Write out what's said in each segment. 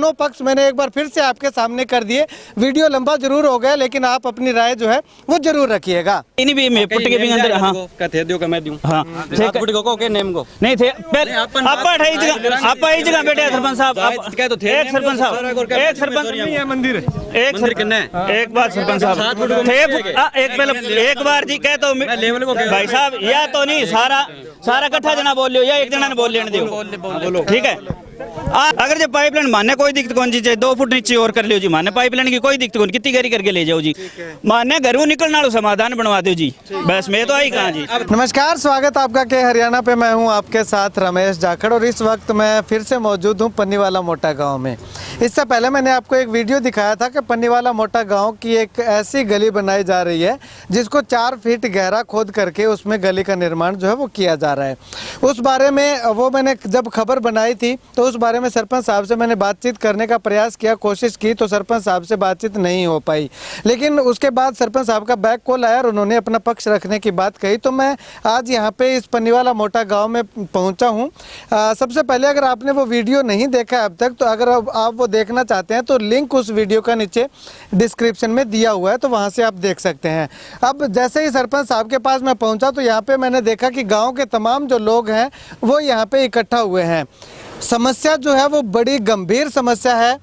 दोनों पक्ष मैंने एक बार फिर से आपके सामने कर दिए। वीडियो लंबा जरूर हो गया, लेकिन आप अपनी राय जो है वो जरूर रखिएगा। इन भी मैं पुट के भी अंदर हां कथे दियो का मैं दूं हां सात फुट को के नेम को नहीं थे आप ही जगह बैठे सरपंच साहब आप क्या तो थे एक सरपंच साहब एक सरपंच नहीं है मंदिर एक मंदिर किन्ने एक बार सरपंच साहब थे एक पहले एक बार जी कह तो भाई साहब या तो नहीं सारा इकट्ठा जना बोल लियो या एक जना ने बोल लेने दो, ठीक है। अगर जो पाइपलाइन माने कोई दिक्कत कौन चीज है, 2 फुट नीचे और कर लियो जी, माने पाइपलाइन की कोई दिक्कत कौन, कितनी गहरी करके ले जाओ जी, माने घरों निकलना लो समाधान बनवा दो जी, बस मैं तो आई कहा जी। नमस्कार, स्वागत आपका के हरियाणा पे। मैं हूं आपके साथ रमेश जाखड़ और इस वक्त मैं फिर से मौजूद हूं पन्नीवाला मोटा गांव में। इससे पहले मैंने आपको एक वीडियो दिखाया था कि पन्नीवाला मोटा गांव की एक ऐसी गली बनाई जा रही है जिसको 4 फीट गहरा खोद करके उसमें गली का निर्माण जो है वो किया जा रहा है। उस बारे में वो मैंने जब खबर बनाई थी तो उस बारे में सरपंच साहब से मैंने बातचीत करने का प्रयास किया, कोशिश की, तो सरपंच साहब से बातचीत नहीं हो पाई। लेकिन उसके बाद सरपंच साहब का बैक कॉल आया और उन्होंने अपना पक्ष रखने की बात कही, तो मैं आज यहाँ पे इस पन्नीवाला मोटा गांव में पहुँचा हूँ। सबसे पहले अगर आपने वो वीडियो नहीं देखा है अब तक, तो अगर आप वो देखना चाहते हैं तो लिंक उस वीडियो का नीचे डिस्क्रिप्शन में दिया हुआ है, तो वहाँ से आप देख सकते हैं। अब जैसे ही सरपंच साहब के पास मैं पहुँचा तो यहाँ पे मैंने देखा कि गाँव के तमाम जो लोग हैं वो यहाँ पे इकट्ठा हुए हैं। समस्या जो है वो बड़ी गंभीर समस्या है।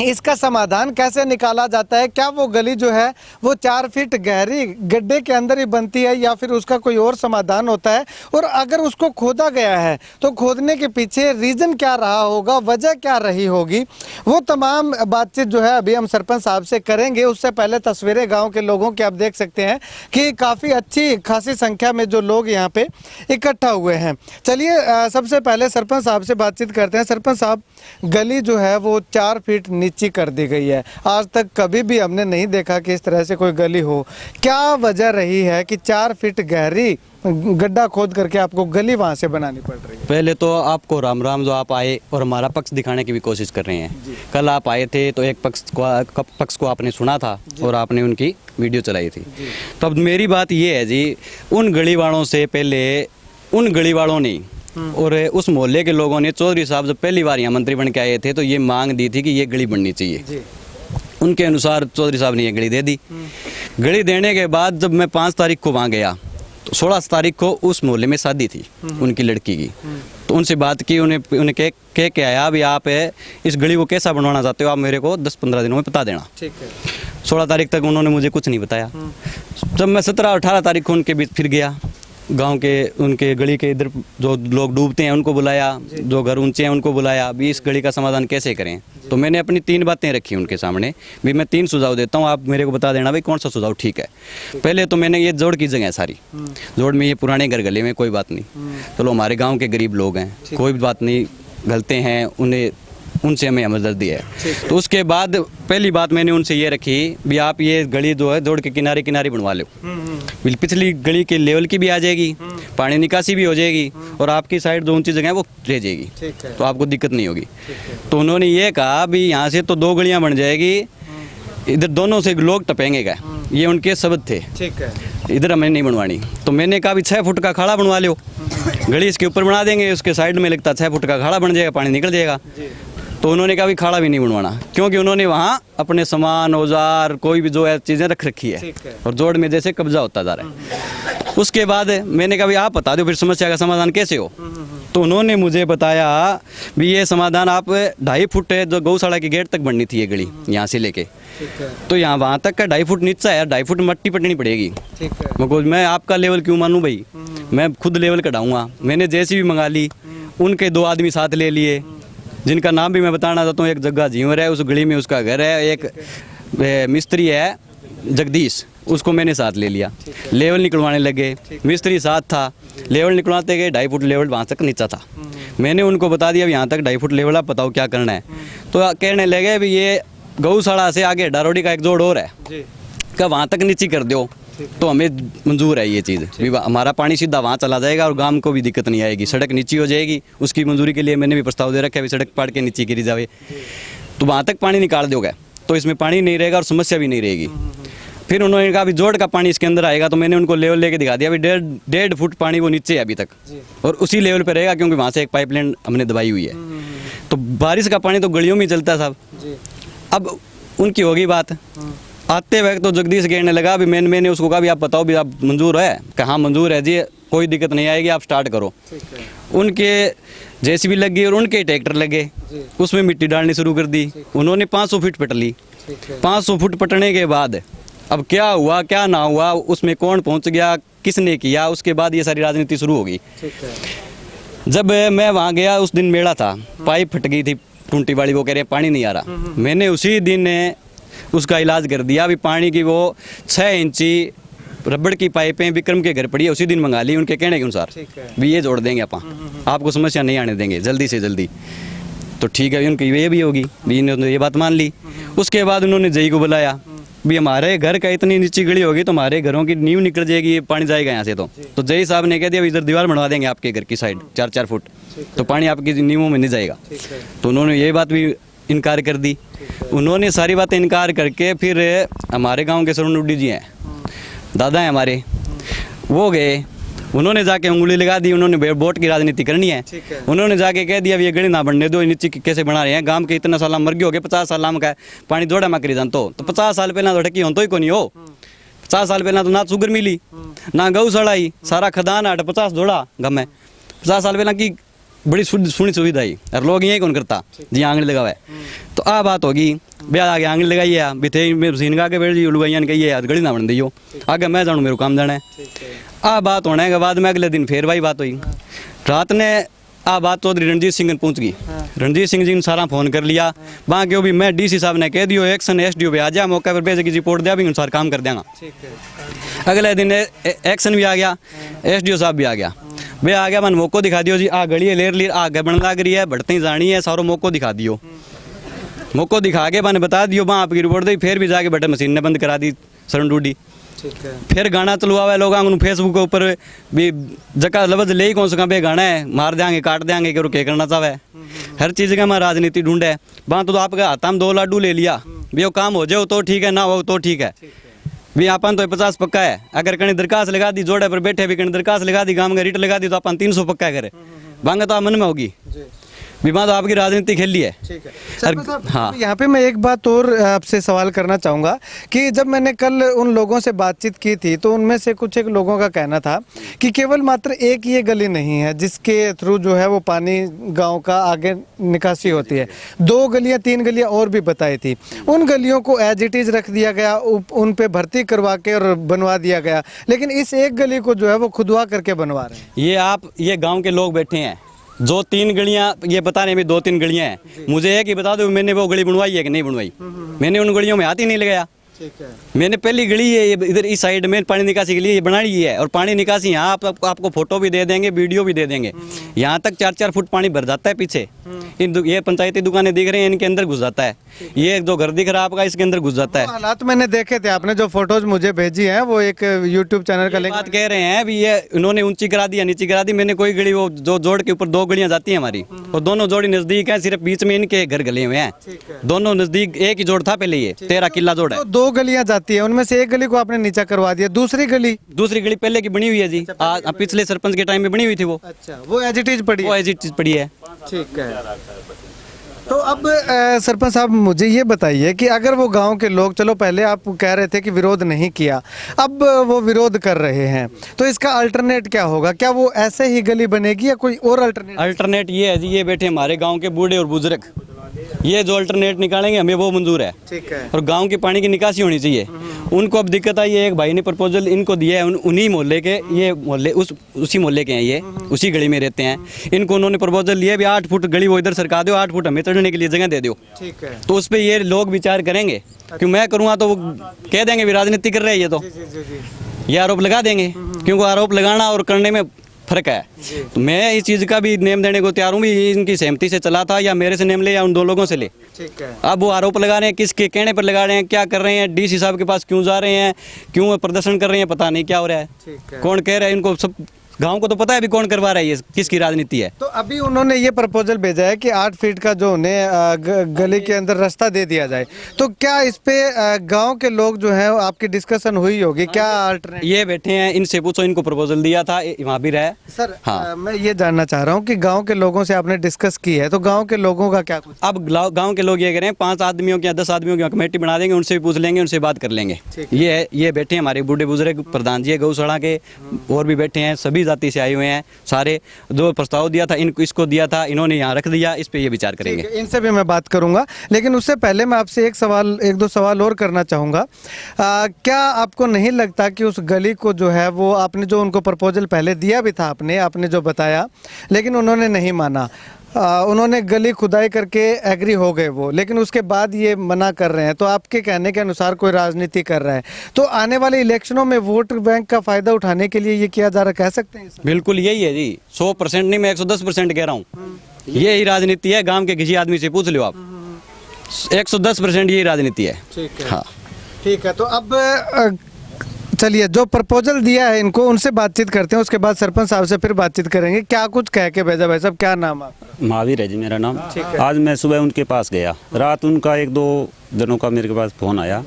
इसका समाधान कैसे निकाला जाता है? क्या वो गली जो है वो 4 फीट गहरी गड्ढे के अंदर ही बनती है या फिर उसका कोई और समाधान होता है? और अगर उसको खोदा गया है तो खोदने के पीछे रीज़न क्या रहा होगा, वजह क्या रही होगी? वो तमाम बातचीत जो है अभी हम सरपंच साहब से करेंगे। उससे पहले तस्वीरें गाँव के लोगों की आप देख सकते हैं कि काफ़ी अच्छी खासी संख्या में जो लोग यहाँ पे इकट्ठा हुए हैं। चलिए सबसे पहले सरपंच साहब से बातचीत करते हैं। सरपंच साहब, गली जो है वो 4 फीट नीची कर दी गई है। आज तक कभी भी हमने नहीं देखा कि इस तरह से कोई गली हो। क्या वजह रही है कि 4 फीट गहरी गड्ढा खोद करके आपको गली वहां से बनानी पड़ रही है? पहले तो आपको राम राम, जो आप आए और हमारा पक्ष दिखाने की भी कोशिश कर रहे हैं। कल आप आए थे तो एक पक्ष को आपने सुना था और आपने उनकी वीडियो चलाई थी। तो अब मेरी बात ये है जी, उन गली वालों से पहले उन गली वालों ने और उस मोहल्ले के लोगों ने, चौधरी साहब जब पहली बार यहाँ मंत्री बन के आए थे तो ये मांग दी थी कि ये गली बननी चाहिए। उनके अनुसार चौधरी साहब ने ये गली दे दी। गली देने के बाद जब मैं 5 तारीख को वहाँ गया तो 16 तारीख को उस मोहल्ले में शादी थी उनकी लड़की की। तो उनसे बात की, उन्हें कह के आया भी आप इस गली को कैसा बनवाना चाहते हो, आप मेरे को 10-15 दिनों में बता देना। ठीक है। 16 तारीख तक उन्होंने मुझे कुछ नहीं बताया। जब मैं 17-18 तारीख को उनके बीच फिर गया, गांव के उनके गली के इधर जो लोग डूबते हैं उनको बुलाया, जो घर ऊंचे हैं उनको बुलाया, भी इस गली का समाधान कैसे करें। तो मैंने अपनी 3 बातें रखी उनके सामने, भी मैं 3 सुझाव देता हूँ, आप मेरे को बता देना भाई कौन सा सुझाव ठीक है। पहले तो मैंने ये जोड़ की जगह है सारी, जोड़ में ये पुराने घर गले में कोई बात नहीं, चलो हमारे गाँव के गरीब लोग हैं, कोई बात नहीं, गलते हैं, उनसे हमें हमदर्दी है। तो उसके बाद पहली बात मैंने उनसे ये रखी भी आप ये गली जो है जोड़ के किनारे किनारे बनवा लो, पिछली गली के लेवल की भी आ जाएगी, पानी निकासी भी हो जाएगी और आपकी साइड जो ऊंची जगह है वो रह जाएगी, तो आपको दिक्कत नहीं होगी। तो उन्होंने ये कहा भी यहाँ से तो 2 गलियाँ बन जाएगी, इधर दोनों से लोग टपेंगे क्या, ये उनके शब्द थे। ठीक है। इधर हमें नहीं बनवानी। तो मैंने कहा भी 6 फुट का खाड़ा बनवा लो, गली इसके ऊपर बना देंगे, उसके साइड में लगता 6 फुट का खाड़ा बन जाएगा, पानी निकल जाएगा। तो उन्होंने कहा भी खाड़ा भी नहीं बनवाना, क्योंकि उन्होंने वहाँ अपने सामान औजार कोई भी जो है चीज़ें रख रखी है और जोड़ में जैसे कब्जा होता जा रहा है। उसके बाद मैंने कहा भी आप बता दो फिर समस्या का समाधान कैसे हो। तो उन्होंने मुझे बताया भी ये समाधान आप 2.5 फुट है, जो गौशाला की गेट तक बननी थी ये गली यहाँ से लेके, तो यहाँ वहाँ तक का 2.5 फुट नीचा है, 2.5 फुट मट्टी पटनी पड़ेगी। मैं आपका लेवल क्यों मानूँ भाई, मैं खुद लेवल कटाऊँगा। मैंने JCB मंगा ली, उनके 2 आदमी साथ ले लिए, जिनका नाम भी मैं बताना चाहता हूँ। एक जग्गा झींवर है, उस गली में उसका घर है, एक मिस्त्री है जगदीश, उसको मैंने साथ ले लिया। लेवल निकलवाने लगे, मिस्त्री साथ था, लेवल निकलवाते गए, 2.5 फुट लेवल वहाँ तक नीचा था। मैंने उनको बता दिया यहाँ तक 2.5 फुट लेवल, आप बताओ क्या करना है। तो कहने लगे भी ये गौशाला से आगे डारोडी का एक जोड़ और है, क्या वहाँ तक नीची कर दो, तो हमें मंजूर है ये चीज़, हमारा पानी सीधा वहाँ चला जाएगा और गांव को भी दिक्कत नहीं आएगी, सड़क नीची हो जाएगी। उसकी मंजूरी के लिए मैंने भी प्रस्ताव दे रखा है, सड़क पाड़ के नीचे गिरी जावे तो वहाँ तक पानी निकाल दोगे तो इसमें पानी नहीं रहेगा और समस्या भी नहीं रहेगी। फिर उन्होंने कहा भी जोड़ का पानी इसके अंदर आएगा, तो मैंने उनको लेवल लेके दिखा दिया भी 1.5 फुट पानी वो नीचे है अभी तक और उसी लेवल पे रहेगा, क्योंकि वहाँ से एक पाइपलाइन हमने दबाई हुई है। तो बारिश का पानी तो गलियों में ही चलता है साहब। जी। अब उनकी होगी बात। आते वक्त तो जगदीश कहने लगा, अभी मैंने उसको कहा भी आप बताओ भी आप मंजूर है? कहाँ मंजूर है जी, कोई दिक्कत नहीं आएगी, आप स्टार्ट करो। ठीक है। उनके जेसीबी लग गई और उनके ट्रैक्टर लगे, जी। उसमें मिट्टी डालनी शुरू कर दी। उन्होंने 500 फीट पट ली। ठीक है। 500 फुट पटने के बाद अब क्या हुआ क्या ना हुआ, उसमें कौन पहुंच गया, किसने किया, उसके बाद ये सारी राजनीति शुरू होगी। ठीक है। जब मैं वहाँ गया उस दिन मेला था, पाइप फट गई थी टूंटी वाली, वो कह रहे पानी नहीं आ रहा। मैंने उसी दिन उसका इलाज कर दिया। अभी पानी की वो 6 इंची रबड़ की पाइपें विक्रम के घर पड़ी है, उसी दिन मंगा ली उनके कहने के अनुसार। ठीक है। भी ये जोड़ देंगे अपन, आपको समस्या नहीं आने देंगे जल्दी से जल्दी। तो ठीक है, उनकी ये भी होगी, भी इन्होंने ये बात मान ली। उसके बाद उन्होंने जई को बुलाया, भी हमारे घर का इतनी नीची गली होगी तो हमारे घरों की नींव निकल जाएगी, ये पानी जाएगा यहाँ से। तो जई साहब ने कह दिया इधर दीवार बनवा देंगे आपके घर की साइड 4-4 फुट, तो पानी आपकी नींवों में नहीं जाएगा। ठीक है। तो उन्होंने ये बात भी इनकार कर दी। उन्होंने सारी बातें इनकार करके फिर हमारे गांव के सरुण उड्डी जी हैं, दादा हैं हमारे, वो गए, उन्होंने जाके उंगली लगा दी। उन्होंने वोट की राजनीति करनी है। ठीक है। उन्होंने जाके कह दिया ये गली ना बनने दो, नीचे कैसे बना रहे हैं, गांव के इतना साल मर गए हो गए, 50 साल का पानी दौड़ा मा करी जानतो। तो 50 साल पहला तो ढकी हो तो ही को नहीं हो। 50 साल पहला तो ना शुगर मिली ना गौशाला आई, सारा खदान 8-50 दौड़ा गम में। 50 साल पहला की बड़ी सुनी सुविधा आई और लोग यही कौन करता जी आंगली लगा हुआ है। तो आ बात होगी, ब्याह आगे आंगली लगाई है, बिथे मेरे सीन का आगे बैठ जी लुगाइया ने कही है गली ना बन दियो, आगे मैं जानू मेरे काम जाना है। आ बात होने के बाद में अगले दिन फिर भाई बात हुई। रात ने आ बात चौधरी रणजीत सिंह पहुंच गई। रणजीत सिंह जी ने सारा फोन कर लिया, वहाँ क्यों भी मैं डीसी साहब ने कह दियो एक्शन एसडीओ पे आ जा, मौके पर भेजे की रिपोर्ट दिया भी अनुसार काम कर देंगे। ठीक है। अगले दिन एक्शन भी आ गया, एसडीओ साहब भी आ गया, वे आ गया, मन मौको दिखा दियो जी, आ गली लेर लीर आगे बन लग रही है, बढ़ते ही जानी है, सारो मौको दिखा दियो। मौको दिखा के मैंने बता दियो वहाँ आपकी रिपोर्ट दी, फिर भी जाके बटे मशीन ने बंद करा दी सरण डूडी। ठीक है। फिर गाना चलवा हुआ लोगों फेसबुक के ऊपर भी जगह लफ्ज ले ही कौन सा बे गाना है, मार देंगे काट देंगे कि क्या करना चाहे। हर चीज़ का मैं राजनीति ढूंढे, वहाँ तो आपके हाथ में 2 लाडू ले लिया, भी वो काम हो जाओ तो ठीक है, ना हो तो ठीक है। भी अपन तो 50 पक्का है, अगर कहीं दरखास्त लगा दी जोड़े पर बैठे भी कहीं दरखास्त लगा दी, गांव में रिट लगा दी तो अपन 300 पक्का करे, बांगे तो मन में होगी। विवाद तो आपकी राजनीति खेल ली है। ठीक है। सरपंच साहब, हाँ। यहाँ पे मैं एक बात और आपसे सवाल करना चाहूँगा कि जब मैंने कल उन लोगों से बातचीत की थी तो उनमें से कुछ एक लोगों का कहना था कि केवल मात्र एक ये गली नहीं है जिसके थ्रू जो है वो पानी गांव का आगे निकासी होती है, 2 गलियाँ 3 गलियाँ और भी बताई थी। उन गलियों को एज इट इज़ रख दिया गया, उन पे भर्ती करवा के और बनवा दिया गया, लेकिन इस एक गली को जो है वो खुदवा करके बनवा रहे हैं। ये गाँव के लोग बैठे हैं, जो 3 गलियां ये बताने में 2-3 गलियां हैं, मुझे एक ही बता दो मैंने वो गली बनवाई है कि नहीं बनवाई। मैंने उन गलियों में हाथ ही नहीं लगाया। ठीक है। मैंने पहली गली है इधर इस साइड में पानी निकासी के लिए बनाई है, और पानी निकासी यहाँ आपको फोटो भी दे देंगे, वीडियो भी दे देंगे। यहाँ तक 4-4 फुट पानी भर जाता है पीछे। ये पंचायती दुकानें दिख रही हैं, इनके अंदर घुस जाता है। ये जो घर दिख रहा है आपका, इसके अंदर घुस जाता है। हालात मैंने देखे थे, आपने जो फोटोज मुझे भेजी हैं वो एक यूट्यूब चैनल का लिंक बात कह रहे हैं भी ये उन्होंने ऊंची करा दी या नीची करा दी। मैंने कोई गली वो जो जोड़ के ऊपर 2 गलियां जाती हैं हमारी, और दोनों जोड़ी नजदीक है, सिर्फ बीच में इनके घर गले हुए हैं। दोनों नजदीक, एक ही जोड़ था पहले, ये 13 किला जोड़ है। तो 2 गलियां जाती है, उनमें से एक गली को आपने नीचा करवा दिया, दूसरी गली पहले की बनी हुई है जी, पिछले सरपंच के टाइम में बनी हुई थी वो। अच्छा, वो एज इट इज पड़ी वो एज इट इज पड़ी है। ठीक है। तो अब सरपंच साहब मुझे ये बताइए कि अगर वो गांव के लोग, चलो पहले आप कह रहे थे कि विरोध नहीं किया, अब वो विरोध कर रहे हैं, तो इसका अल्टरनेट क्या होगा? क्या वो ऐसे ही गली बनेगी या कोई और अल्टरनेट ये है जी, ये बैठे हमारे गांव के बूढ़े और बुजुर्ग, ये जो अल्टरनेट निकालेंगे हमें वो मंजूर है। ठीक है। और गांव की पानी की निकासी होनी चाहिए। उनको अब दिक्कत आई है, एक भाई ने प्रपोजल इनको दिया है, उन्हीं मोहल्ले के, ये मोहल्ले उसी मोहल्ले के हैं, ये उसी गली में रहते हैं। इनको उन्होंने प्रपोजल लिया भी 8 फुट गली वो इधर सरका दो, 8 फुट हमें चढ़ने के लिए जगह दे दो। ठीक है। तो उस पर ये लोग विचार करेंगे, क्यों मैं करूँगा तो वो कह देंगे भी राजनीति कर रहे हैं ये, तो ये आरोप लगा देंगे, क्योंकि आरोप लगाना और करने में फर्क है। तो मैं इस चीज़ का भी नेम देने को तैयार हूँ, भी इनकी सहमति से चला था या मेरे से नेम ले या उन 2 लोगों से ले। ठीक है। अब वो आरोप लगा रहे हैं, किसके कहने पर लगा रहे हैं, क्या कर रहे हैं, डीसी साहब के पास क्यों जा रहे हैं, क्यों प्रदर्शन कर रहे हैं, पता नहीं क्या हो रहा है। ठीक है। कौन कह रहा है, इनको सब गांव को तो पता है अभी कौन करवा रहा है, ये किसकी राजनीति है। तो अभी उन्होंने ये प्रपोजल भेजा है कि 8 फीट का जो उन्हें गली के अंदर रास्ता दे दिया जाए, तो क्या इस पे गांव के लोग जो है आपकी डिस्कशन हुई होगी क्या? अल्टरनेट ये बैठे हैं, इनसे पूछो, इनको प्रपोजल दिया था, वहाँ भी रहे सर। हाँ। मैं ये जानना चाह रहा हूँ कि गांव के लोगों से आपने डिस्कस की है, तो गांव के लोगों का क्या कुछ? अब गांव के लोग ये करें 5 आदमियों की या 10 आदमियों की कमेटी बना देंगे, उनसे भी पूछ लेंगे, उनसे बात कर लेंगे। ये बैठे हैं हमारे बूढ़े बुजुर्ग, प्रधान जी है गौशाला के, और भी बैठे हैं, सभी जाति से आए हुए हैं सारे। जो प्रस्ताव दिया था इसको दिया था, इन्होंने यहाँ रख दिया, इस पे ये विचार करेंगे। इनसे भी मैं बात करूंगा, लेकिन उससे पहले मैं आपसे एक दो सवाल और करना चाहूँगा। क्या आपको नहीं लगता कि उस गली को जो है वो आपने जो उनको प्रपोजल पहले दिया भी था, आपने जो बताया, लेकिन उन्होंने नहीं माना, उन्होंने गली खुदाई करके एग्री हो गए वो, लेकिन उसके बाद ये मना कर रहे हैं, तो आपके कहने के अनुसार कोई राजनीति कर रहा है, तो आने वाले इलेक्शनों में वोट बैंक का फायदा उठाने के लिए ये किया जा रहा, कह सकते हैं? बिल्कुल यही है जी, 100% नहीं, मैं 110% कह रहा हूँ। यही राजनीति है, गांव के किसी आदमी से पूछ लो आप, 110% यही राजनीति है। ठीक है, हाँ ठीक है। तो अब चलिए, जो प्रपोजल दिया है इनको, उनसे बातचीत करते हैं, उसके बाद सरपंच साहब से फिर बातचीत करेंगे। क्या कुछ कह के भेजा भाई साहब? क्या नाम आपका? महावीर है जी मेरा नाम। आज मैं सुबह उनके पास गया, रात उनका 1-2 दिनों का मेरे पास फ़ोन आया,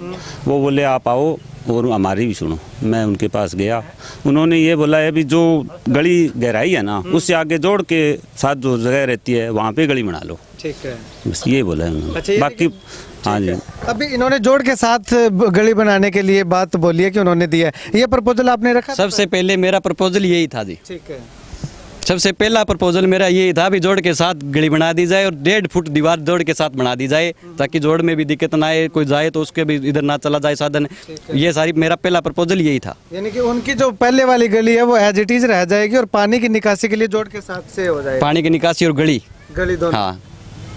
वो बोले आप आओ और हमारी भी सुनो। मैं उनके पास गया, उन्होंने ये बोला है अभी जो गली गहराई है ना, उससे आगे जोड़ के साथ जो जगह रहती है वहाँ पे गली बना लो। ठीक है, बस ये बोला है उन्होंने। अच्छा, बाकी हाँ जी, अभी इन्होंने जोड़ के साथ गली बनाने के लिए बात बोली है कि उन्होंने दिया है, ये प्रपोजल आपने रखा? सबसे पहले मेरा प्रपोजल यही था जी, ठीक है, सबसे पहला प्रपोजल मेरा यही था भी जोड़ के साथ गली बना दी जाए और 1.5 फुट दीवार जोड़ के साथ बना दी जाए, ताकि जोड़ में भी दिक्कत ना आए, कोई जाए तो उसके भी इधर ना चला जाए साधन। ये सारी मेरा पहला प्रपोजल यही था। यानी कि उनकी जो पहले वाली गली है वो एज इट इज रह जाएगी और पानी की निकासी के लिए जोड़ के साथ से हो जाएगी, पानी की निकासी और गली दोनों। हाँ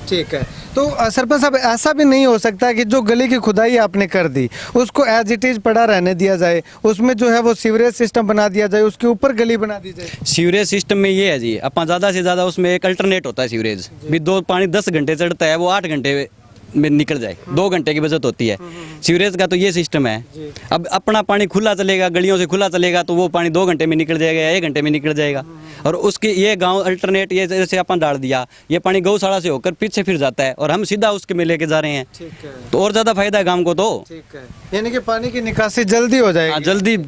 ठीक है। तो सरपंच साहब, ऐसा भी नहीं हो सकता कि जो गली की खुदाई आपने कर दी उसको एज इट इज पड़ा रहने दिया जाए, उसमें जो है वो सीवरेज सिस्टम बना दिया जाए, उसके ऊपर गली बना दी जाए? सीवरेज सिस्टम में ये है जी, अपन ज़्यादा से ज़्यादा उसमें एक अल्टरनेट होता है सीवरेज भी, दो पानी 10 घंटे चढ़ता है, वो 8 घंटे में निकल जाए, 2 घंटे की बचत होती है। सीवरेज का तो ये सिस्टम है, अब अपना पानी खुला चलेगा, गलियों से खुला चलेगा, तो वो पानी 2 घंटे में निकल जाएगा या 1 घंटे में निकल जाएगा। और उसके ये गांव अल्टरनेट, ये जैसे अपन डाल दिया, ये पानी गौशाला से होकर पीछे फिर जाता है और हम सीधा उसके में लेके जा रहे हैं, तो और ज़्यादा फायदा है गांव को। तो ठीक है, यानी कि पानी की निकासी जल्दी हो जाएगी। जल्दी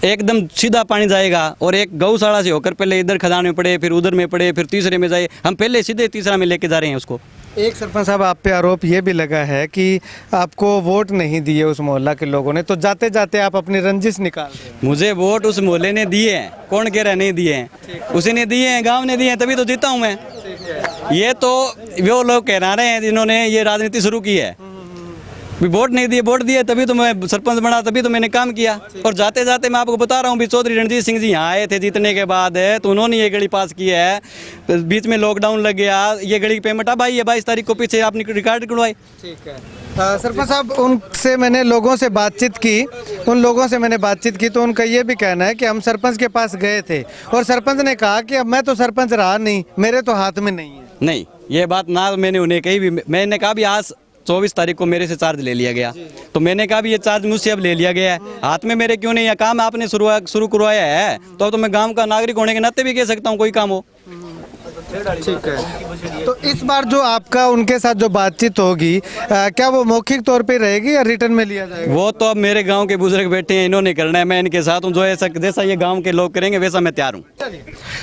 एकदम सीधा पानी जाएगा, और एक गौशाला से होकर पहले इधर खदान में पड़े, फिर उधर में पड़े, फिर तीसरे में जाए, हम पहले सीधे तीसरा में लेके जा रहे हैं उसको। एक सरपंच साहब, आप पे आरोप ये भी लगा है कि आपको वोट नहीं दिए उस मोहल्ला के लोगों ने, तो जाते जाते आप अपनी रंजिश निकाल रहे हैं। मुझे वोट उस मोहल्ले ने दिए हैं, कौन कह रहा है नहीं दिए हैं? उसी ने दिए हैं, गांव ने दिए हैं, तभी तो जीता हूं मैं। ये तो वो लोग कह रहे हैं जिन्होंने ये राजनीति शुरू की है, वोट नहीं दिए, वोट दिए तभी तो मैं सरपंच बना, तभी तो मैंने काम किया। और जाते जाते मैं आपको बता रहा हूँ भी चौधरी रणजीत सिंह जी यहाँ आए थे जीतने के बाद, तो उन्होंने ये गली पास की है, बीच में लॉकडाउन लग गया, ये गली की पेमेंट अब आई है 22 तारीख को, पीछे आपने रिकॉर्ड करवाई। ठीक है सरपंच साहब, उनसे मैंने लोगों से बातचीत की, उन लोगों से मैंने बातचीत की, तो उनका ये भी कहना है कि हम सरपंच के पास गए थे और सरपंच ने कहा कि अब मैं तो सरपंच रहा नहीं, मेरे तो हाथ में नहीं है। नहीं, ये बात ना मैंने उन्हें कही भी, मैंने कहा भी आज 24 तारीख को मेरे से चार्ज ले लिया गया, तो मैंने कहा भी ये चार्ज मुझसे अब ले लिया गया है, हाथ में मेरे क्यों नहीं है, काम आपने शुरू करवाया है, तो मैं गांव का नागरिक होने के नाते भी कह सकता हूँ कोई काम हो। ठीक है, तो इस बार जो आपका उनके साथ जो बातचीत होगी, क्या वो मौखिक तौर पे रहेगी या रिटर्न में लिया जाएगा? वो तो अब मेरे गांव के बुजुर्ग बैठे हैं, इन्होंने करना है, मैं इनके साथ हूँ, जो ऐसा जैसा ये गांव के लोग करेंगे वैसा मैं तैयार हूँ।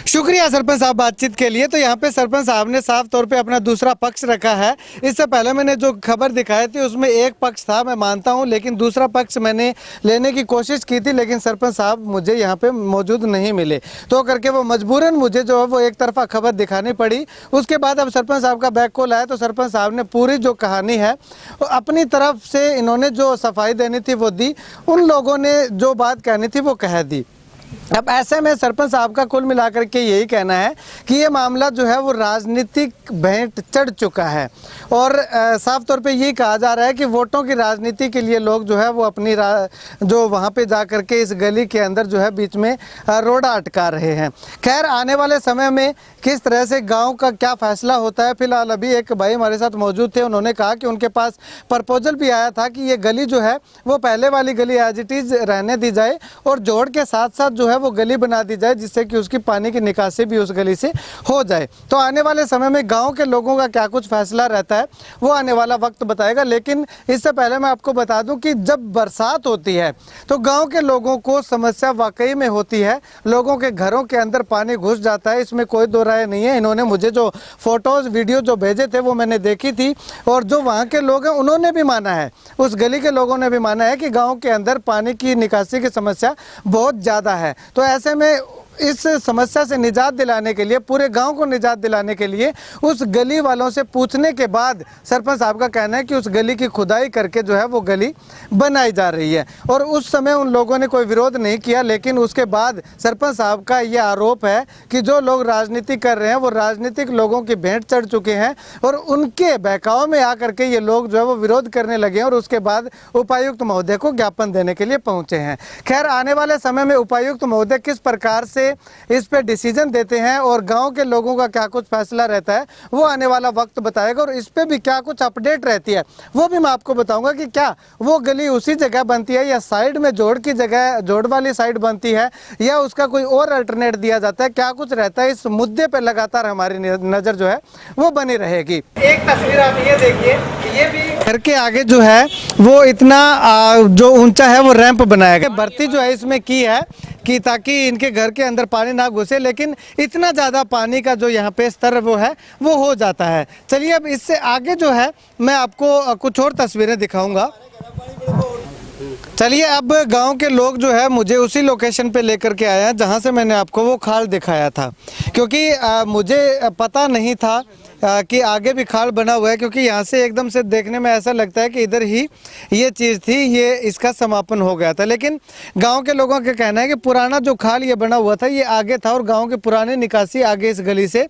शुक्रिया सरपंच साहब बातचीत के लिए। तो यहाँ पे सरपंच साहब ने साफ तौर पे अपना दूसरा पक्ष रखा है। इससे पहले मैंने जो खबर दिखाई थी उसमें एक पक्ष था, मैं मानता हूँ, लेकिन दूसरा पक्ष मैंने लेने की कोशिश की थी, लेकिन सरपंच साहब मुझे यहाँ पे मौजूद नहीं मिले, तो करके वो मजबूरन मुझे जो है वो एक तरफा खबर दिखानी पड़ी। उसके बाद अब सरपंच साहब का बैक कॉल आया, तो सरपंच साहब ने पूरी जो कहानी है अपनी तरफ से इन्होंने जो सफाई देनी थी वो दी, उन लोगों ने जो बात कहनी थी वो कह दी। अब ऐसे में सरपंच साहब का कुल मिलाकर के यही कहना है कि ये मामला जो है वो राजनीतिक भेंट चढ़ चुका है और साफ तौर पे यही कहा जा रहा है कि वोटों की राजनीति के लिए लोग जो है वो अपनी जो वहाँ पे जा कर के इस गली के अंदर जो है बीच में रोड़ा अटका रहे हैं। खैर, आने वाले समय में किस तरह से गांव का क्या फैसला होता है, फिलहाल अभी एक भाई हमारे साथ मौजूद थे, उन्होंने कहा कि उनके पास प्रपोजल भी आया था कि ये गली जो है वो पहले वाली गली एज इट इज़ रहने दी जाए और जोड़ के साथ साथ जो है वो गली बना दी जाए, जिससे कि उसकी पानी की निकासी भी उस गली से हो जाए। तो आने वाले समय में गांव के लोगों का क्या कुछ फैसला रहता है वो आने वाला वक्त बताएगा। लेकिन इससे पहले मैं आपको बता दूं कि जब बरसात होती है तो गांव के लोगों को समस्या वाकई में होती है। लोगों के घरों के अंदर पानी घुस जाता है, इसमें कोई दो राय नहीं है। इन्होंने मुझे जो फोटोज वीडियो जो भेजे थे वो मैंने देखी थी, और जो वहाँ के लोग हैं उन्होंने भी माना है, उस गली के लोगों ने भी माना है कि गाँव के अंदर पानी की निकासी की समस्या बहुत ज़्यादा है। तो ऐसे में इस समस्या से निजात दिलाने के लिए, पूरे गांव को निजात दिलाने के लिए उस गली वालों से पूछने के बाद सरपंच साहब का कहना है कि उस गली की खुदाई करके जो है वो गली बनाई जा रही है। और उस समय उन लोगों ने कोई विरोध नहीं किया, लेकिन उसके बाद सरपंच साहब का ये आरोप है कि जो लोग राजनीति कर रहे हैं वो राजनीतिक लोगों की भेंट चढ़ चुके हैं, और उनके बहकाव में आकर के ये लोग जो है वो विरोध करने लगे हैं, और उसके बाद उपायुक्त महोदय को ज्ञापन देने के लिए पहुंचे हैं। खैर, आने वाले समय में उपायुक्त महोदय किस प्रकार से इस पे डिसीजन देते हैं और गांव के लोगों का क्या कुछ फैसला रहता है वो आने वाला वक्त बताएगा, और इस पे भी क्या कुछ अपडेट रहती है वो भी मैं आपको बताऊंगा कि क्या वो गली उसी जगह बनती है या साइड में जोड़ की जगह, जोड़ वाली साइड बनती है, या उसका कोई और अल्टरनेट दिया जाता है, क्या कुछ रहता है। इस मुद्दे पे लगातार हमारी नजर जो है वो बनी रहेगी। एक तस्वीर आप ये देखिए, ये भी घर के आगे जो है वो इतना जो ऊंचा है वो रैंप बनाया गया। भर्ती जो है इसमें की है कि ताकि इनके घर के अंदर पानी ना घुसे, लेकिन इतना ज़्यादा पानी का जो यहाँ पे स्तर वो है वो हो जाता है। चलिए अब इससे आगे जो है मैं आपको कुछ और तस्वीरें दिखाऊंगा। चलिए अब गांव के लोग जो है मुझे उसी लोकेशन पे लेकर के आए हैं जहाँ से मैंने आपको वो खाल दिखाया था, क्योंकि मुझे पता नहीं था कि आगे भी खाल बना हुआ है, क्योंकि यहाँ से एकदम से देखने में ऐसा लगता है कि इधर ही ये चीज़ थी, ये इसका समापन हो गया था। लेकिन गांव के लोगों का कहना है कि पुराना जो खाल ये बना हुआ था ये आगे था, और गांव की पुरानी निकासी आगे इस गली से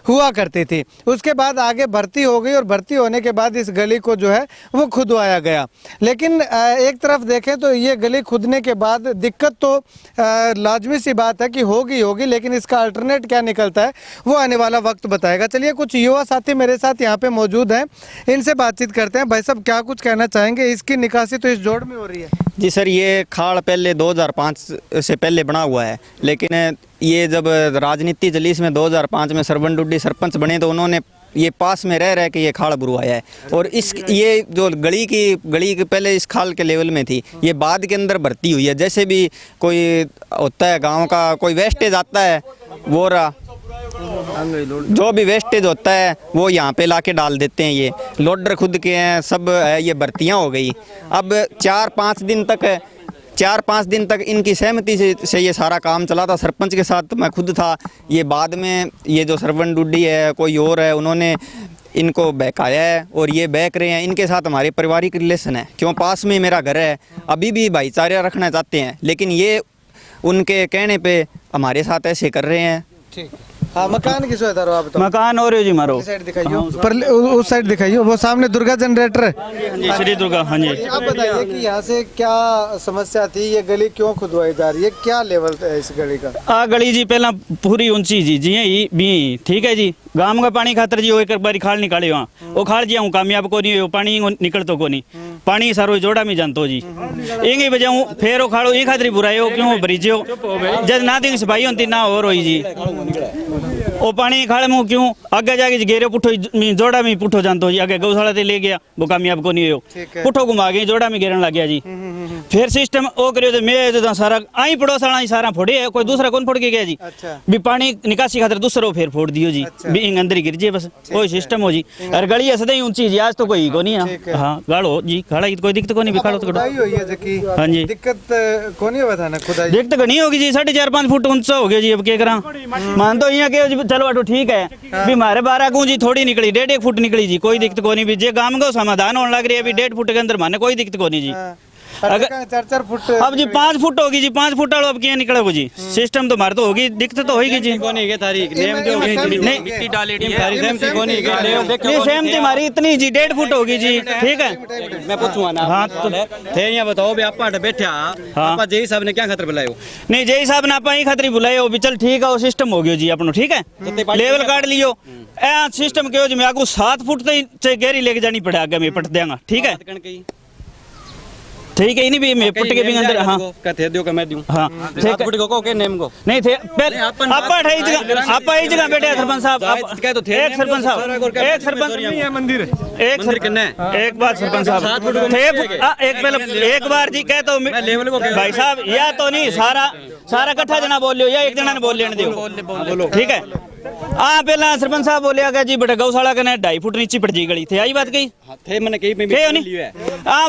हुआ करती थी। उसके बाद आगे भर्ती हो गई, और भर्ती होने के बाद इस गली को जो है वो खुदवाया गया। लेकिन एक तरफ देखें तो ये गली खुदने के बाद दिक्कत तो लाजमी सी बात है कि होगी, लेकिन इसका अल्टरनेट क्या निकलता है वो आने वाला वक्त बताएगा। चलिए कुछ युवा साथी मेरे साथ यहाँ पे मौजूद हैं, इनसे बातचीत करते हैं। भाई साहब क्या कुछ कहना चाहेंगे? इसकी निकासी तो इस जोड़ में हो रही है। जी सर, ये खाड़ पहले 2005 से पहले बना हुआ है, लेकिन ये जब राजनीति चली इसमें 2005 में सरवन डुड्डी सरपंच बने तो उन्होंने ये पास में रह के ये खाड़ बुरवाया है। और इस ये जो गली की पहले इस खाल के लेवल में थी, ये बाद के अंदर भर्ती हुई है। जैसे भी कोई होता है गाँव का कोई वेस्टेज आता है, वो जो भी वेस्टेज होता है वो यहाँ पे लाके डाल देते हैं। ये लोडर खुद के हैं, सब है, ये भर्तियाँ हो गई। अब 4-5 दिन तक इनकी सहमति से ये सारा काम चला था। सरपंच के साथ मैं खुद था। ये बाद में ये जो सरवन डुड्डी है कोई और है, उन्होंने इनको बहकाया है और ये बहक रहे हैं। इनके साथ हमारे पारिवारिक रिलेशन है, क्यों पास में मेरा घर है। अभी भी भाईचारा रखना चाहते हैं, लेकिन ये उनके कहने पे हमारे साथ ऐसे कर रहे हैं। ठीक, हाँ, मकान किस है आप बताओ? मकान और जी मारो साइड दिखाइए, पर उस साइड दिखाइए, वो सामने दुर्गा जनरेटर है। जी, श्री दुर्गा। हाँ जी, आप बताइए कि यहाँ से क्या समस्या थी, ये गली क्यों खुदवाई जा रही है, क्या लेवल है इस गली का? आ गली जी पहला पूरी ऊंची जी ही भी ठीक है जी। गांव का पानी खातर जी वो एक बार खाल निकाले वहाँ, वो खाल जी हूँ कामयाब को नहीं, पानी निकलतो को नहीं, पानी सारो जोड़ा में जानतो जी। इंगे बजाऊँ फिर वो खाड़ो ये खातरी बुराई क्यों भरीजो, जब ना दिन सफाई होती ना और होई जी। वो पानी खाल में क्यों आगे जाके घेरे पुठो जोड़ा में पुठो जानतो जी। आगे गौशाला से ले गया वो कामयाब को नहीं हो, पुठो घुमा गई जोड़ा में घेरन लग गया जी। फिर सिस्टम वो करियो तो मैं जो सारा आई पड़ोस वाला सारा फोड़े, कोई दूसरा कौन फोड़ के गया जी। भी पानी निकासी खातर दूसरो फिर फोड़ दियो जी, भी इंग अंदर ही गिर जाए बस, कोई सिस्टम हो जी। और गली सदा ही ऊंची जी, आज तो कोई को नहीं है। हाँ गाड़ो जी, खड़ा कोई दिक्कत को नहीं, भी खाड़ो तो हाँ जी, दिक्कत को नहीं हुआ था ना खुदाई? दिक्कत को नहीं होगी जी, 4.5-5 फुट ऊंचा हो गया जी। अब क्या करा, मान तो यहाँ के चलो अटो ठीक है, भी हमारे 12 गूंजी थोड़ी निकली, 1.5 फुट निकली जी, कोई दिक्कत को नहीं। भी जे गांव का समाधान होने लग रही है, अभी 1.5 फुट के अंदर माने कोई दिक्कत को नहीं जी। अगर 4-4 फुट अब जी 5 फुट होगी जी, 5 फुट वालों अब क्या निकलेगा जी। सिस्टम तो मार तो होगी, दिक्कत तो होगी जी। सहमति हमारी इतनी जी 1.5 फुट होगी जी, ठीक है। मैं पूछूंगा ना, हाँ थे यहाँ बताओ भी आप बैठे आप जय साहब ने क्या खतर बुलायो? नहीं, जय साहब ने आप ही खतरी बुलाए भी, चल ठीक है, वो सिस्टम हो गया जी अपनो, ठीक है, लेवल काट लियो। ए सिस्टम क्यों जी, मैं आपको 7 फुट तो गहरी लेके जानी पड़े, आगे मैं पट देंगा, ठीक है। ठीक है नहीं भी मैं पुट के भी अंदर हाँ कहते दियो कि मैं दूं हाँ 7 फुट को के नेम को नहीं थे पहले आपा ठाई जगह आपा ही जगह बैठे सरपंच साहब एक सरपंच साहब एक सरपंच नहीं है मंदिर एक मंदिर किन्ने एक बात सरपंच साहब थे एक पहले एक बार जी कह तो भाई साहब या तो नहीं सारा इकट्ठा जना बोल लियो या एक जना ने बोल लेने दियो ठीक है पहला सरपंच साहब बोलिया जी बेटा गौशाला कने 2.5 फुट नीचे पड़ जी गली थे आई बात कही थे मैंने कही थे नहीं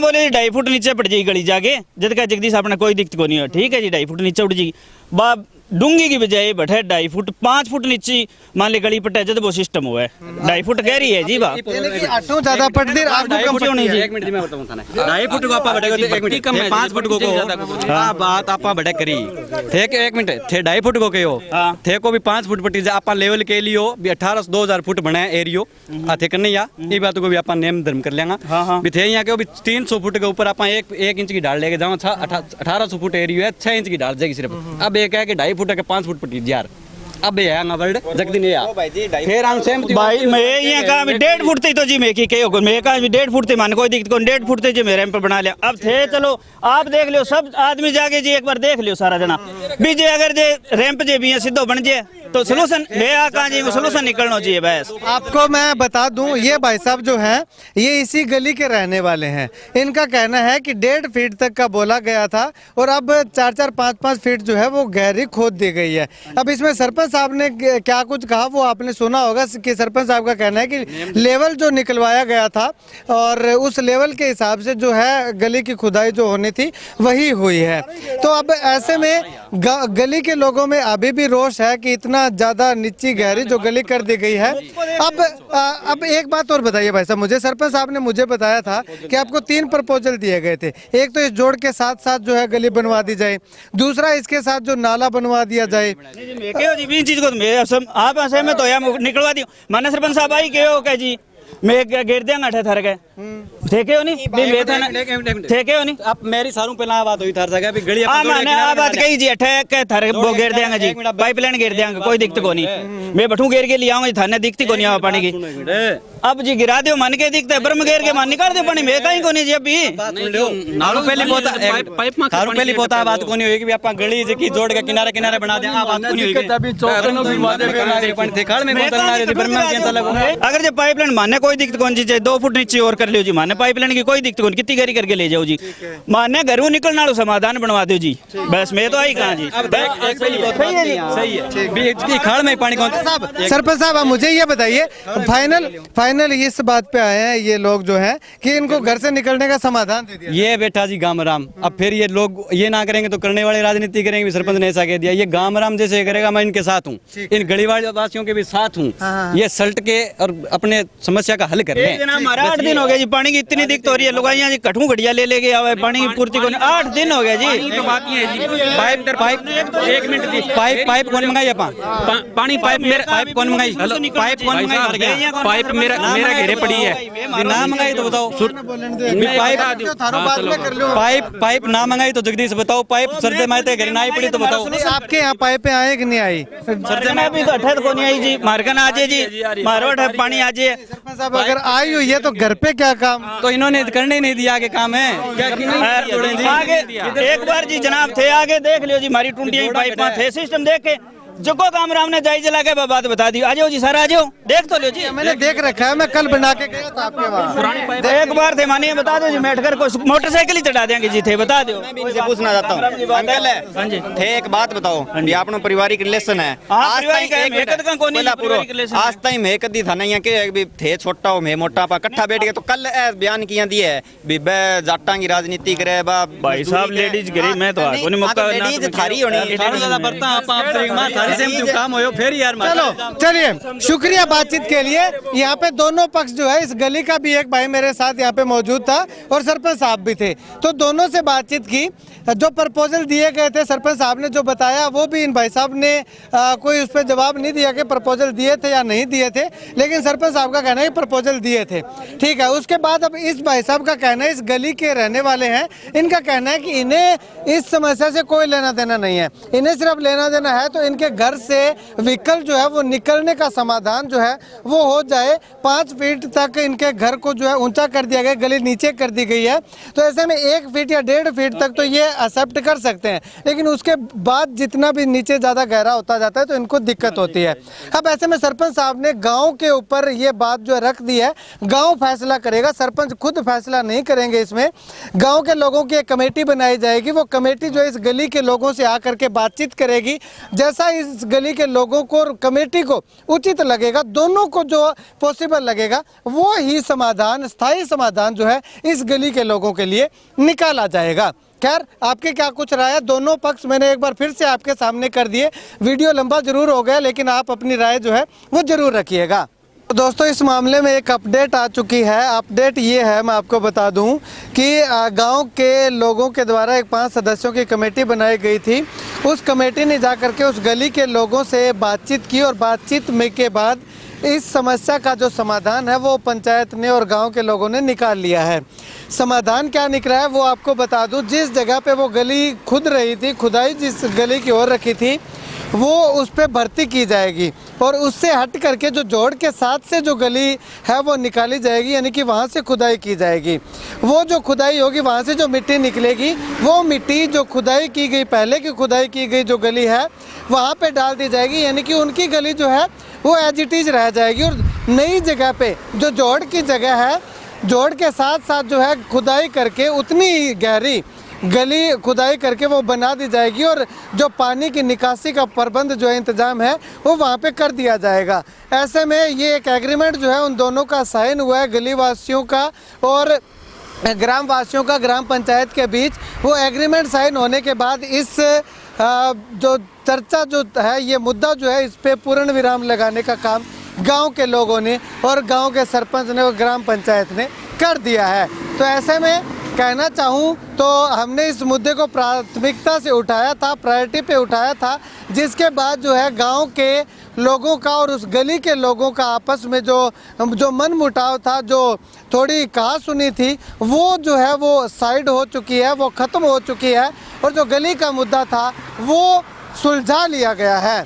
बोले 2.5 फुट नीचे पड़ जी गली जाके जद का जगदीश अपना कोई दिक्कत को नहीं है ठीक है जी 2.5 फुट नीचे उठ जी बा डूंगी की बजाय बैठे 2.5 फुट 5 फुट नीचे मान ले गली पटे जब वो सिस्टम हुआ है 2.5 फुट गहरी है जी बा आटो ज्यादा पट देर आपको कम क्यों नहीं जी 1 मिनट मैं बताऊं थाने 2.5 फुट को आपा बैठे 1 मिनट 5 फुट को हां बात आपा बैठे करी थे के 1 मिनट थे 2.5 फुट को कहो थे को भी 5 फुट पट्टी जा आपा लेवल के लियो भी 18 2000 फुट बने एरियो आथे करने या ये बात को भी आपा नेम धर्म कर लेंगा भी थे यहां के भी 300 फुट के ऊपर आपा 1 इंच की ढाल लेके जाओ 1800 फुट एरियो है 6 इंच की ढाल जाएगी सिर्फ अब एक है कि 2.5 फुट के 5 फुट पट्टी यार अब ये है वर्ड जगदीन या फिर हम सेम भाई मैं ये कहा 1.5 फुट थे तो जी मैं की कहो मैं कहा 1.5 फुट थे मान कोई दिक्कत को 1.5 फुट थे जी मेरे पर बना लिया अब थे चलो आप देख लियो सब आदमी जाके जी एक बार देख लियो सारा जना भी जे अगर जे रैंप जे भी सीधो बन जाए तो सोल्यूशन मैं कहा जी सोल्यूशन निकलना चाहिए बस आपको मैं बता दूं ये भाई साहब जो हैं ये इसी गली के रहने वाले हैं इनका कहना है कि 1.5 फीट तक का बोला गया था और अब 4-4 5-5 फीट जो है वो गहरी खोद दी गई है अब इसमें सरपंच साहब ने क्या कुछ कहा वो आपने सुना होगा कि सरपंच साहब का कहना है कि लेवल जो निकलवाया गया था और उस लेवल के हिसाब से जो है गली की खुदाई जो होनी थी वही हुई है तो अब ऐसे में गली के लोगों में अभी भी रोष है कि इतना ज्यादा नीची गहरी जो गली कर दी गई है अब एक बात और बताइए भाई साहब मुझे सरपंच साहब ने मुझे बताया था कि आपको 3 प्रपोजल दिए गए थे एक तो इस जोड़ के साथ साथ जो है गली बनवा दी जाए दूसरा इसके साथ जो नाला बनवा दिया जाए चीज को आप सहमत हो या निकलवा दी माने सरपंच साहब आई के जी मैं घेर देंगा अठे थर के थे क्यों नहीं मैं था ना थे क्यों नहीं अब मेरी सारू पहला बात हुई थर सके अभी गली मैंने आ बात कही जी अठे के थर वो घेर देंगे जी पाइपलाइन घेर देंगे कोई दिक्कत को नहीं मैं बठू घेर के लिए आऊंगा थाने दिखती को नहीं आवा पानी की अब जी गिरा दो मन के दिखता है ब्रह्म घेर के मान निकाल दो पानी मैं कहीं को नहीं जी अभी नालो पहली पोता पाइप में थारू पहली पोता बात को नहीं होगी कि आपा गली जी की जोड़ के किनारे किनारे बना दे आ बात को नहीं होगी अभी चौकनो भी वादे पण थे खाल में बोतल मारे थी ब्रह्म के चला अगर जो पाइपलाइन माने कोई दिक्कत कौन जी 2 फुट नीचे और कर लियो जी माने पाइपलाइन की कोई दिक्कत कौन कितनी गहरी करके ले जाओ जी माने घरों निकलना वाला समाधान बनवा दो जी बस मैं तो आई कहां जी सही है बीच की खाल में पानी कौन सरपंच साहब आप मुझे ये बताइए फाइनल इस बात पे आए हैं ये लोग जो है कि इनको घर से निकलने का समाधान दे दिया ये बेटा जी गामराम अब फिर ये लोग ये ना करेंगे तो करने वाले राजनीति करेंगे सरपंच ने ऐसा कह दिया ये गामराम जैसे करेगा मैं इनके साथ हूँ इन गली वासियों के भी साथ हूँ ये सल्ट के और अपने समस्या का हल कर रहे हैं हमारा 8 दिन हो गया जी पानी की इतनी दिक्कत हो रही है लुगाइयां जी कठू घड़िया ले लेके आवे पानी की पूर्ति को 8 दिन हो गया जी तो बात ये है जी पाइप 1 मिनट पाइप कौन मंगाई अपन पानी पाइप कौन मंगाई पाइप कौन मंगाई पाइप मेरा घेरे पड़ी है ना मंगाई तो बताओ पाइप ना मंगाई तो जगदीश बताओ पाइप सरदे मायते घर ना आई पड़ी तो बताओ आपके यहाँ पाइपें आए कि नहीं आई सरदे में भी तो अठे को नहीं आई जी मारकन आ जाए जी मारो पानी आ जाए सरपंच साहब अगर आई हुई है तो घर पे क्या काम तो इन्होंने करने नहीं दिया आगे काम है आगे एक बार जी जनाब थे आगे देख लियो जी हमारी टूटियां पाइप थे सिस्टम देख के जो को काम राम ने जाई जला के बात बता दी आ जाओ जी सर आ जाओ देख तो लो जी मैंने देख रखा है मैं कल बना के गया था आपके वहाँ एक बार थे मानिए बता दो जी बैठकर को मोटरसाइकिल ही चढ़ा देंगे जी थे बता दो मैं भी इनसे पूछना चाहता हूँ अंकल थे एक बात बताओ ये अपनो पारिवारिक रिलेशन है आज ताई मैं कदी था नहीं के थे छोटा हो मैं मोटा पा इकट्ठा बैठ के तो कल बयान किया दिए है बे जाटा की राजनीति करे बा भाई साहब लेडीज गरीब मैं तो कोई मौका लेडीज थारी होनी काम हो फिर यार चलो चलिए शुक्रिया बातचीत के लिए यहाँ पे दोनों पक्ष जो है इस गली का भी एक भाई मेरे साथ यहाँ पे मौजूद था और सरपंच साहब भी थे तो दोनों से बातचीत की जो प्रपोजल दिए गए थे सरपंच साहब ने जो बताया वो भी इन भाई साहब ने कोई उस पर जवाब नहीं दिया कि प्रपोजल दिए थे या नहीं दिए थे लेकिन सरपंच साहब का कहना है प्रपोजल दिए थे ठीक है उसके बाद अब इस भाई साहब का कहना है इस गली के रहने वाले हैं इनका कहना है कि इन्हें इस समस्या से कोई लेना देना नहीं है इन्हें सिर्फ लेना देना है तो इनके घर से व्हीकल जो है वो निकलने का समाधान जो है वो हो जाए। 5 फीट तक इनके घर को जो है ऊंचा कर दिया गया, गली नीचे कर दी गई है। तो ऐसे में 1 फीट या 1.5 फीट तक तो ये एक्सेप्ट कर सकते हैं, लेकिन उसके बाद जितना भी नीचे ज़्यादा गहरा होता जाता है तो इनको दिक्कत होती है। अब ऐसे में सरपंच साहब ने गाँव के ऊपर ये बात जो रख दी है, गाँव फैसला करेगा, सरपंच खुद फैसला नहीं करेंगे। इसमें गाँव के लोगों की एक कमेटी बनाई जाएगी, वो कमेटी जो इस गली के लोगों से आकर के बातचीत करेगी। जैसा इस गली के लोगों को और कमेटी को उचित लगेगा, दोनों को जो पॉसिबल लगेगा, वो ही समाधान, स्थायी समाधान जो है इस गली के लोगों के लिए निकाला जाएगा। खैर, आपके क्या कुछ राय है? दोनों पक्ष मैंने एक बार फिर से आपके सामने कर दिए। वीडियो लंबा जरूर हो गया, लेकिन आप अपनी राय जो है वो जरूर रखिएगा। तो दोस्तों, इस मामले में एक अपडेट आ चुकी है। अपडेट ये है, मैं आपको बता दूं कि गांव के लोगों के द्वारा एक 5 सदस्यों की कमेटी बनाई गई थी। उस कमेटी ने जाकर के उस गली के लोगों से बातचीत की और बातचीत में के बाद इस समस्या का जो समाधान है वो पंचायत ने और गांव के लोगों ने निकाल लिया है। समाधान क्या निकला है वो आपको बता दूं। जिस जगह पे वो गली खुद रही थी, खुदाई जिस गली की ओर रखी थी, वो उस पर भर्ती की जाएगी और उससे हट करके जो जोड़ के साथ से जो गली है वो निकाली जाएगी, यानी कि वहाँ से खुदाई की जाएगी। वो जो खुदाई होगी, वहाँ से जो मिट्टी निकलेगी, वो मिट्टी जो खुदाई की गई, पहले की खुदाई की गई जो गली है, वहाँ पे डाल दी जाएगी, यानी कि उनकी गली जो है वो एज इट इज़ रह जाएगी। और नई जगह पे जो जोड़ की जगह है, जोड़ के साथ साथ जो है खुदाई करके उतनी ही गहरी गली खुदाई करके वो बना दी जाएगी और जो पानी की निकासी का प्रबंध जो है, इंतज़ाम है, वो वहाँ पे कर दिया जाएगा। ऐसे में ये एक एग्रीमेंट जो है उन दोनों का साइन हुआ है, गली वासियों का और ग्राम वासियों का, ग्राम पंचायत के बीच। वो एग्रीमेंट साइन होने के बाद इस जो चर्चा जो है, ये मुद्दा जो है, इस पे पूर्ण विराम लगाने का काम गांव के लोगों ने और गांव के सरपंच ने और ग्राम पंचायत ने कर दिया है। तो ऐसे में कहना चाहूँ तो हमने इस मुद्दे को प्राथमिकता से उठाया था, प्रायोरिटी पे उठाया था, जिसके बाद जो है गांव के लोगों का और उस गली के लोगों का आपस में जो मन मुटाव था, जो थोड़ी कहा सुनी थी, वो जो है वो साइड हो चुकी है, वो ख़त्म हो चुकी है और जो गली का मुद्दा था वो सुलझा लिया गया है।